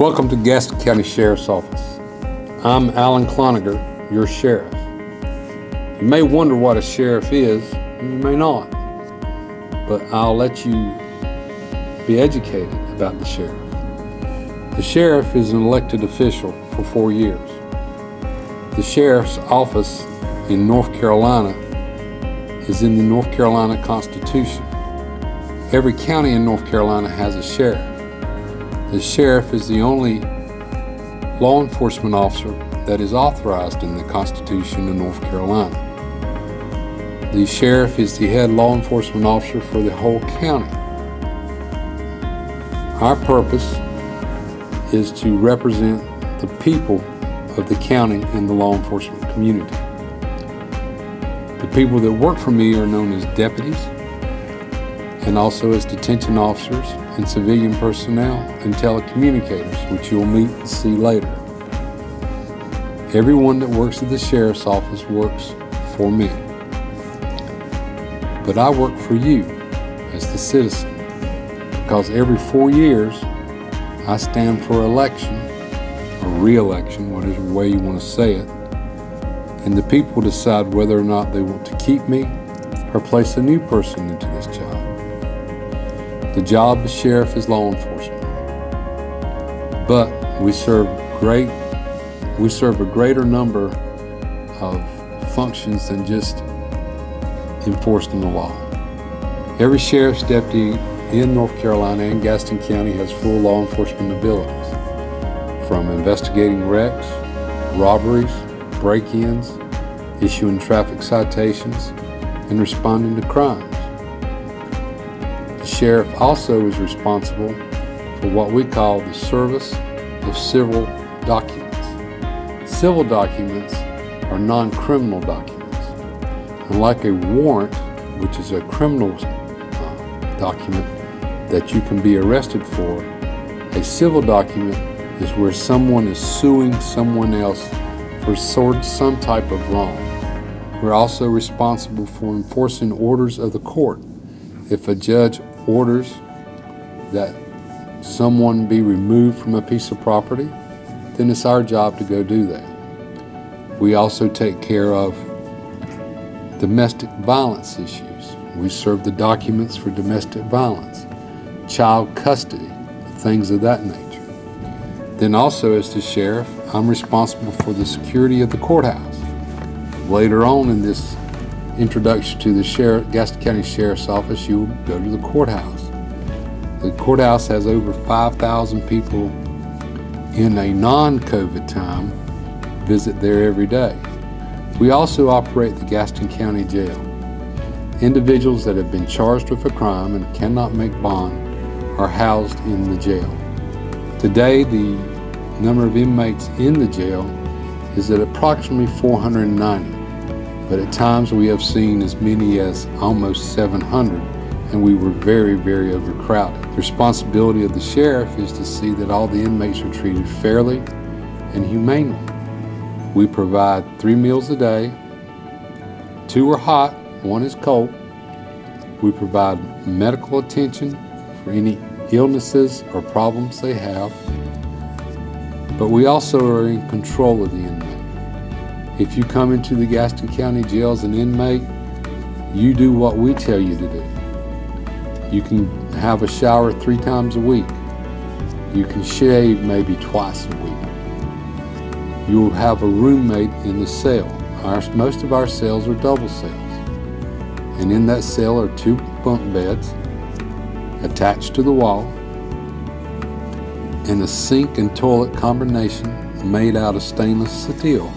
Welcome to Gaston County Sheriff's Office. I'm Alan Cloninger, your sheriff. You may wonder what a sheriff is, and you may not, but I'll let you be educated about the sheriff. The sheriff is an elected official for 4 years. The sheriff's office in North Carolina is in the North Carolina Constitution. Every county in North Carolina has a sheriff. The sheriff is the only law enforcement officer that is authorized in the Constitution of North Carolina. The sheriff is the head law enforcement officer for the whole county. Our purpose is to represent the people of the county in the law enforcement community. The people that work for me are known as deputies and also as detention officers and civilian personnel and telecommunicators, which you'll meet and see later. Everyone that works at the sheriff's office works for me. But I work for you as the citizen, because every 4 years I stand for election, or re-election, whatever way you want to say it, and the people decide whether or not they want to keep me or place a new person into this job. The job of sheriff is law enforcement, but we serve a greater number of functions than just enforcing the law. Every sheriff's deputy in North Carolina and Gaston County has full law enforcement abilities, from investigating wrecks, robberies, break-ins, issuing traffic citations, and responding to crimes. The sheriff also is responsible for what we call the service of civil documents. Civil documents are non-criminal documents. Unlike a warrant, which is a criminal document that you can be arrested for, a civil document is where someone is suing someone else for some type of wrong. We're also responsible for enforcing orders of the court. If a judge orders that someone be removed from a piece of property, then it's our job to go do that. We also take care of domestic violence issues. We serve the documents for domestic violence, child custody, things of that nature. Then also, as the sheriff, I'm responsible for the security of the courthouse. Later on in this introduction to the Gaston County Sheriff's Office, you'll go to the courthouse. The courthouse has over 5,000 people in a non-COVID time visit there every day. We also operate the Gaston County Jail. Individuals that have been charged with a crime and cannot make bond are housed in the jail. Today, the number of inmates in the jail is at approximately 490. But at times we have seen as many as almost 700, and we were very, very overcrowded. The responsibility of the sheriff is to see that all the inmates are treated fairly and humanely. We provide 3 meals a day. 2 are hot, 1 is cold. We provide medical attention for any illnesses or problems they have. But we also are in control of the inmate. If you come into the Gaston County Jail as an inmate, you do what we tell you to do. You can have a shower 3 times a week. You can shave maybe twice a week. You'll have a roommate in the cell. Most of our cells are double cells. And in that cell are 2 bunk beds attached to the wall and a sink and toilet combination made out of stainless steel.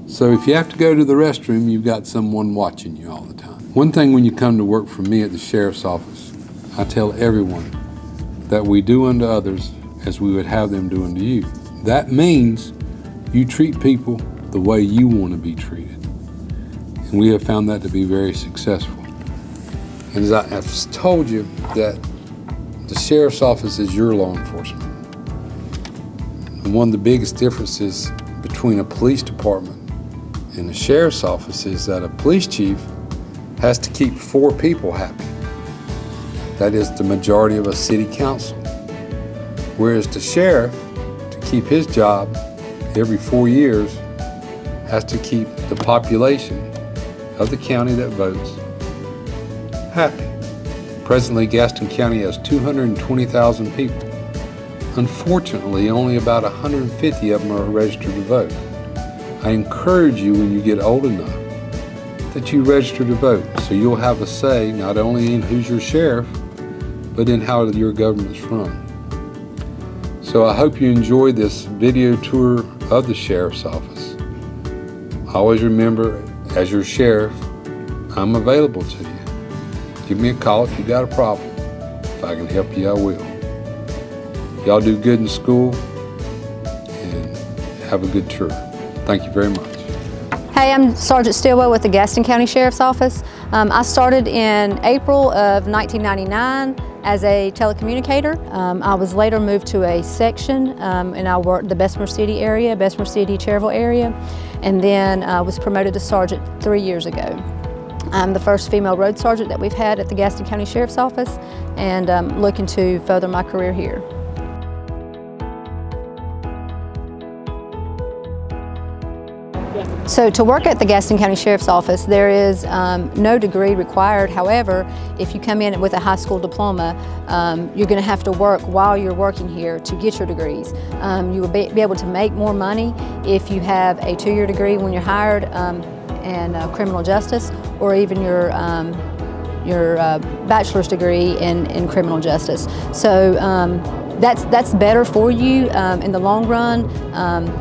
So if you have to go to the restroom, you've got someone watching you all the time. One thing when you come to work for me at the sheriff's office, I tell everyone that we do unto others as we would have them do unto you. That means you treat people the way you want to be treated. And we have found that to be very successful. And as I have told you, that the sheriff's office is your law enforcement. And one of the biggest differences between a police department and the sheriff's office is that a police chief has to keep 4 people happy. That is the majority of a city council. Whereas the sheriff, to keep his job every 4 years, has to keep the population of the county that votes happy. Presently, Gaston County has 220,000 people. Unfortunately, only about 150 of them are registered to vote. I encourage you, when you get old enough, that you register to vote, so you'll have a say not only in who's your sheriff, but in how your government's run. So I hope you enjoyed this video tour of the sheriff's office. Always remember, as your sheriff, I'm available to you. Give me a call if you got a problem. If I can help you, I will. Y'all do good in school and have a good tour. Thank you very much. Hey, I'm Sergeant Stillwell with the Gaston County Sheriff's Office. I started in April of 1999 as a telecommunicator. I was later moved to a section and I worked the Bessemer City area, Bessemer City, Cherryville area, and then was promoted to sergeant 3 years ago. I'm the first female road sergeant that we've had at the Gaston County Sheriff's Office, and I'm looking to further my career here. So to work at the Gaston County Sheriff's Office, there is no degree required. However, if you come in with a high school diploma, you're going to have to work while you're working here to get your degrees. You will be able to make more money if you have a 2-year degree when you're hired in criminal justice, or even your bachelor's degree in criminal justice. So that's better for you in the long run,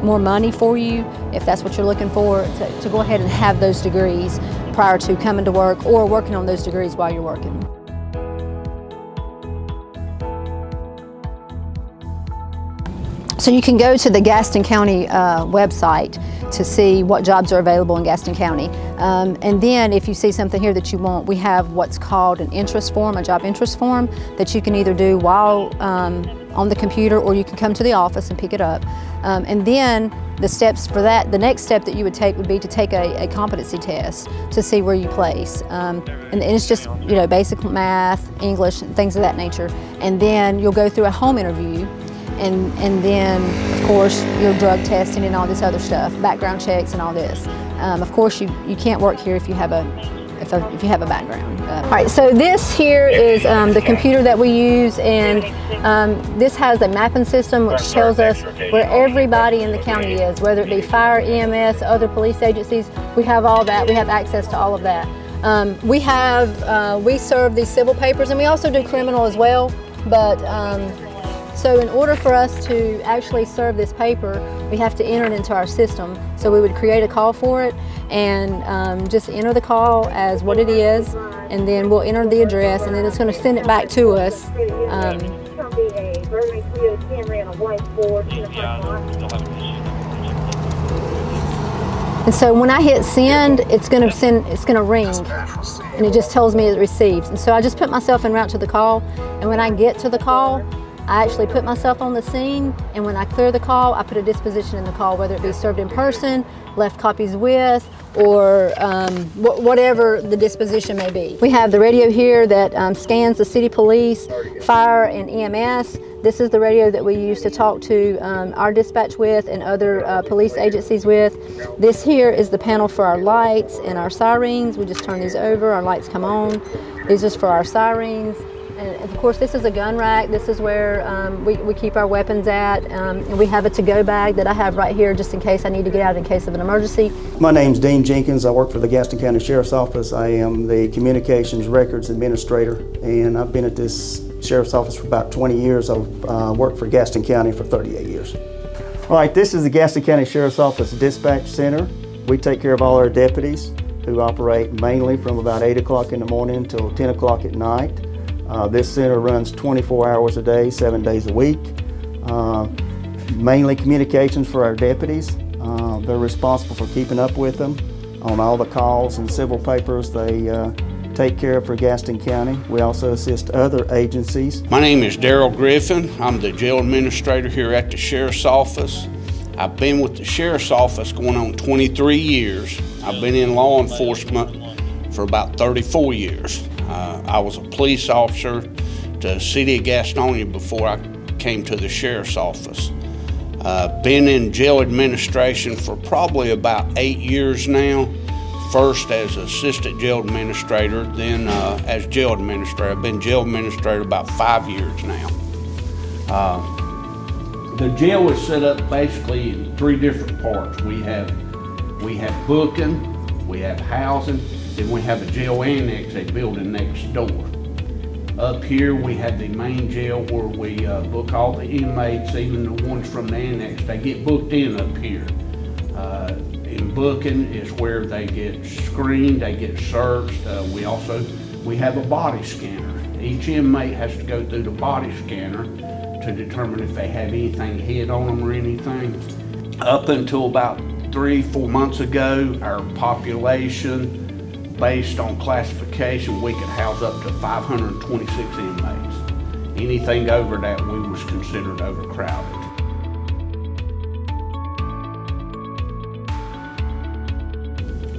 more money for you if that's what you're looking for, to go ahead and have those degrees prior to coming to work or working on those degrees while you're working. So you can go to the Gaston County website to see what jobs are available in Gaston County. And then if you see something here that you want, we have what's called an interest form, a job interest form, that you can either do while on the computer, or you can come to the office and pick it up. And then the steps for that, the next step that you would take would be to take a competency test to see where you place. And it's just, you know, basic math, English, and things of that nature. And then you'll go through a home interview. And then, of course, your drug testing and all this other stuff, background checks and all this. Of course, you can't work here if you have a background. All right, so this here is the computer that we use, and this has a mapping system which tells us where everybody in the county is, whether it be fire, EMS, other police agencies. We have all that. We have access to all of that. We serve these civil papers, and we also do criminal as well, but so in order for us to actually serve this paper, we have to enter it into our system. So we would create a call for it and just enter the call as what it is, and then we'll enter the address, and then it's going to send it back to us. And so when I hit send, it's going to ring, and it just tells me it receives. And so I just put myself en route to the call, and when I get to the call, I actually put myself on the scene, and when I clear the call, I put a disposition in the call, whether it be served in person, left copies with, or whatever the disposition may be. We have the radio here that scans the city police, fire, and EMS. This is the radio that we use to talk to our dispatch with and other police agencies with. This here is the panel for our lights and our sirens. We just turn these over, our lights come on. These are for our sirens. And of course, this is a gun rack. This is where we keep our weapons at. And we have a to-go bag that I have right here just in case I need to get out in case of an emergency. My name's Dean Jenkins. I work for the Gaston County Sheriff's Office. I am the Communications Records Administrator, and I've been at this Sheriff's Office for about 20 years. I've worked for Gaston County for 38 years. All right, this is the Gaston County Sheriff's Office Dispatch Center. We take care of all our deputies who operate mainly from about 8 o'clock in the morning until 10 o'clock at night. This center runs 24 hours a day, 7 days a week. Mainly communications for our deputies. They're responsible for keeping up with them on all the calls and civil papers they take care of for Gaston County. We also assist other agencies. My name is Darrell Griffin. I'm the jail administrator here at the Sheriff's Office. I've been with the Sheriff's Office going on 23 years. I've been in law enforcement for about 34 years. I was a police officer to the city of Gastonia before I came to the sheriff's office. Been in jail administration for probably about 8 years now. First as assistant jail administrator, then as jail administrator. I've been jail administrator about 5 years now. The jail is set up basically in 3 different parts. We have booking, we have housing, then we have a jail annex, a building next door. Up here we have the main jail where we book all the inmates, even the ones from the annex. They get booked in up here. In booking is where they get screened, they get searched. We have a body scanner. Each inmate has to go through the body scanner to determine if they have anything hid on them or anything. Up until about 3-4 months ago, our population, based on classification, we could house up to 526 inmates. Anything over that, we was considered overcrowded.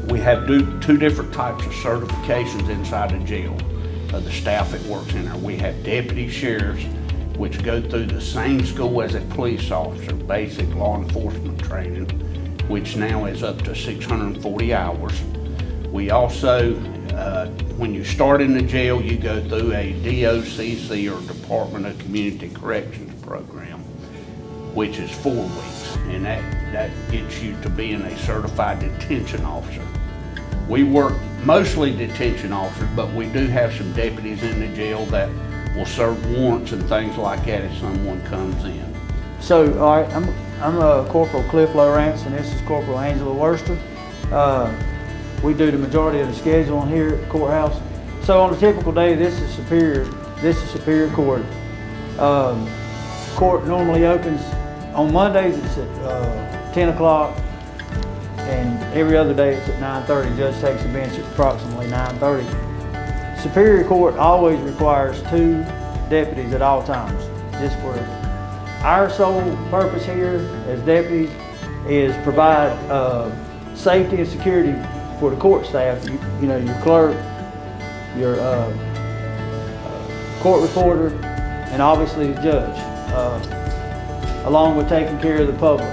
We have 2 different types of certifications inside the jail, the staff that works in there. We have deputy sheriffs, which go through the same school as a police officer, basic law enforcement training, which now is up to 640 hours. We also, when you start in the jail, you go through a DOCC, or Department of Community Corrections program, which is 4 weeks, and that gets you to being a certified detention officer. We work mostly detention officers, but we do have some deputies in the jail that will serve warrants and things like that if someone comes in. So, all right, I'm Corporal Cliff Lowrance, and this is Corporal Angela Worster. We do the majority of the scheduling here at the courthouse. So on a typical day, this is Superior Court. Court normally opens on Mondays. It's at 10 o'clock, and every other day it's at 9:30. The judge takes the bench at approximately 9:30. Superior Court always requires 2 deputies at all times. Just for our sole purpose here as deputies is provide safety and security for the court staff. You know, your clerk, your court reporter, and obviously the judge, along with taking care of the public.